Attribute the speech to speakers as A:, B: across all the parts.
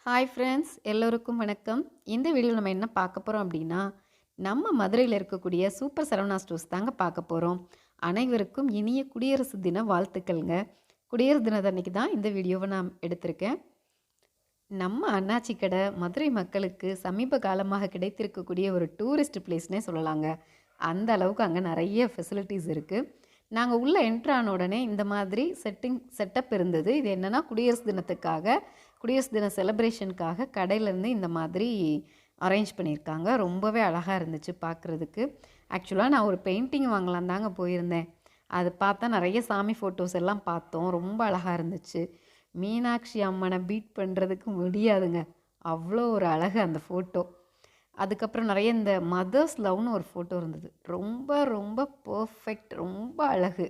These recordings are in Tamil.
A: ஹாய் ஃப்ரெண்ட்ஸ், எல்லோருக்கும் வணக்கம். இந்த வீடியோவில் நம்ம என்ன பார்க்க போகிறோம் அப்படின்னா, நம்ம மதுரையில் இருக்கக்கூடிய சூப்பர் சரவணா ஸ்டோர்ஸ் தாங்க பார்க்க போகிறோம். அனைவருக்கும் இனிய குடியரசு தின வாழ்த்துக்கள்ங்க. குடியரசு தினத்தன்னைக்கு தான் இந்த வீடியோவை நான் எடுத்திருக்கேன். நம்ம அண்ணாச்சி கடை மதுரை மக்களுக்கு சமீப காலமாக கிடைத்திருக்கக்கூடிய ஒரு டூரிஸ்ட் பிளேஸ்னே சொல்லலாங்க. அந்த அளவுக்கு அங்கே நிறைய ஃபெசிலிட்டிஸ் இருக்குது. நாங்கள் உள்ளே என்ட்ரு ஆன உடனே இந்த மாதிரி செட்டப் இருந்தது. இது என்னென்னா குடியரசு தின செலிப்ரேஷனுக்காக கடையிலேருந்து இந்த மாதிரி அரேஞ்ச் பண்ணியிருக்காங்க. ரொம்பவே அழகாக இருந்துச்சு பார்க்குறதுக்கு. ஆக்சுவலாக நான் ஒரு பெயிண்டிங் வாங்கலாம் தாங்க போயிருந்தேன். அது பார்த்தா நிறைய சாமி ஃபோட்டோஸ் எல்லாம் பார்த்தோம். ரொம்ப அழகாக இருந்துச்சு. மீனாட்சி அம்மனை பீட் பண்ணுறதுக்கு முடியாதுங்க. அவ்வளோ ஒரு அழகு அந்த ஃபோட்டோ. அதுக்கப்புறம் நிறைய இந்த மதர்ஸ் லவ்னு ஒரு ஃபோட்டோ இருந்தது. ரொம்ப ரொம்ப பர்ஃபெக்ட், ரொம்ப அழகு.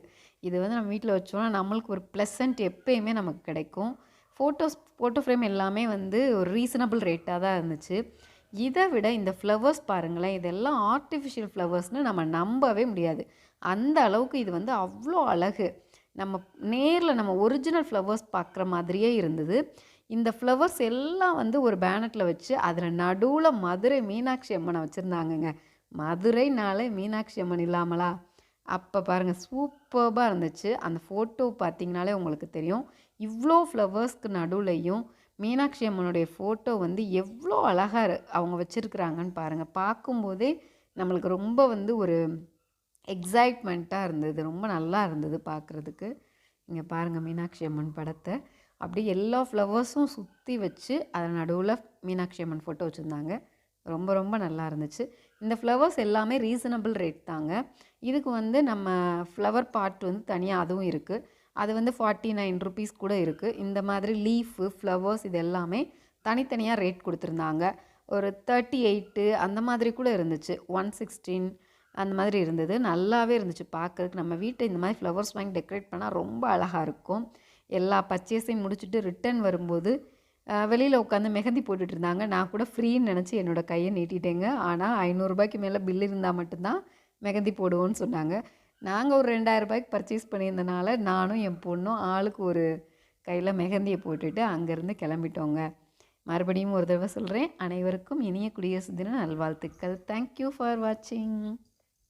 A: இது வந்து நம்ம வீட்டில் வச்சோன்னா நம்மளுக்கு ஒரு ப்ளசன்ட் எப்பயுமே நமக்கு கிடைக்கும். ஃபோட்டோ ஃப்ரேம் எல்லாமே வந்து ஒரு ரீசனபிள் ரேட்டாக தான் இருந்துச்சு. இதை விட இந்த ஃப்ளவர்ஸ் பாருங்களேன், இதெல்லாம் ஆர்டிஃபிஷியல் ஃப்ளவர்ஸ்னு நம்ம நம்பவே முடியாது. அந்த அளவுக்கு இது வந்து அவ்வளோ அழகு. நம்ம நேரில் நம்ம ஒரிஜினல் ஃப்ளவர்ஸ் பார்க்குற மாதிரியே இருந்தது. இந்த ஃப்ளவர்ஸ் எல்லாம் வந்து ஒரு பேனட்டில் வச்சு அதில் நடுவில் மதுரை மீனாட்சி அம்மனை வச்சுருந்தாங்கங்க. மதுரைனாலே மீனாட்சி அம்மன் இல்லாமலா? அப்போ பாருங்கள், சூப்பர்பாக இருந்துச்சு. அந்த ஃபோட்டோ பார்த்திங்கனாலே உங்களுக்கு தெரியும். இவ்வளோ ஃப்ளவர்ஸ்க்கு நடுவுலையும் மீனாட்சி அம்மனுடைய ஃபோட்டோ வந்து எவ்வளோ அழகாக அவங்க வச்சுருக்குறாங்கன்னு பாருங்கள். பார்க்கும்போதே நம்மளுக்கு ரொம்ப வந்து ஒரு எக்ஸைட்மெண்ட்டாக இருந்தது. ரொம்ப நல்லா இருந்தது பார்க்குறதுக்கு. இங்கே பாருங்கள், மீனாட்சி அம்மன் படத்தை அப்படியே எல்லா ஃப்ளவர்ஸும் சுற்றி வச்சு அதில் நடுவில் மீனாட்சி அம்மன் ஃபோட்டோ வச்சுருந்தாங்க. ரொம்ப ரொம்ப நல்லா இருந்துச்சு. இந்த ஃப்ளவர்ஸ் எல்லாமே ரீசனபிள் ரேட் தாங்க. இதுக்கு வந்து நம்ம ஃப்ளவர் பாட் வந்து தனியாக அதுவும் இருக்குது. அது வந்து 49 ருபீஸ் கூட இருக்குது. இந்த மாதிரி லீஃபு, ஃப்ளவர்ஸ் இது எல்லாமே தனித்தனியாக ரேட் கொடுத்துருந்தாங்க. ஒரு 38 அந்த மாதிரி கூட இருந்துச்சு. 116 அந்த மாதிரி இருந்தது. நல்லாவே இருந்துச்சு பார்க்குறதுக்கு. நம்ம வீட்டை இந்த மாதிரி ஃப்ளவர்ஸ் வாங்கி டெக்கரேட் பண்ணால் ரொம்ப அழகாக இருக்கும். எல்லா பர்ச்சேஸையும் முடிச்சுட்டு ரிட்டன் வரும்போது வெளியில் உட்காந்து மெஹந்தி போட்டுட்டு இருந்தாங்க. நான் கூட ஃப்ரீன்னு நினச்சி என்னோடய கையை நீட்டிட்டேங்க. ஆனால் 500 ரூபாய்க்கு மேலே பில் இருந்தால் மட்டும்தான் மெஹந்தி போடுவோன்னு சொன்னாங்க. நாங்கள் ஒரு 2000 ரூபாய்க்கு பர்ச்சேஸ் பண்ணியிருந்தனால நானும் என் பொண்ணும் ஆளுக்கு ஒரு கையில் மெஹந்தியை போட்டுட்டு அங்கேருந்து கிளம்பிட்டோங்க. மறுபடியும் ஒரு தடவை சொல்கிறேன், அனைவருக்கும் இனிய குடியரசு தின நல்வாழ்த்துக்கள். தேங்க்யூ ஃபார் வாட்சிங்.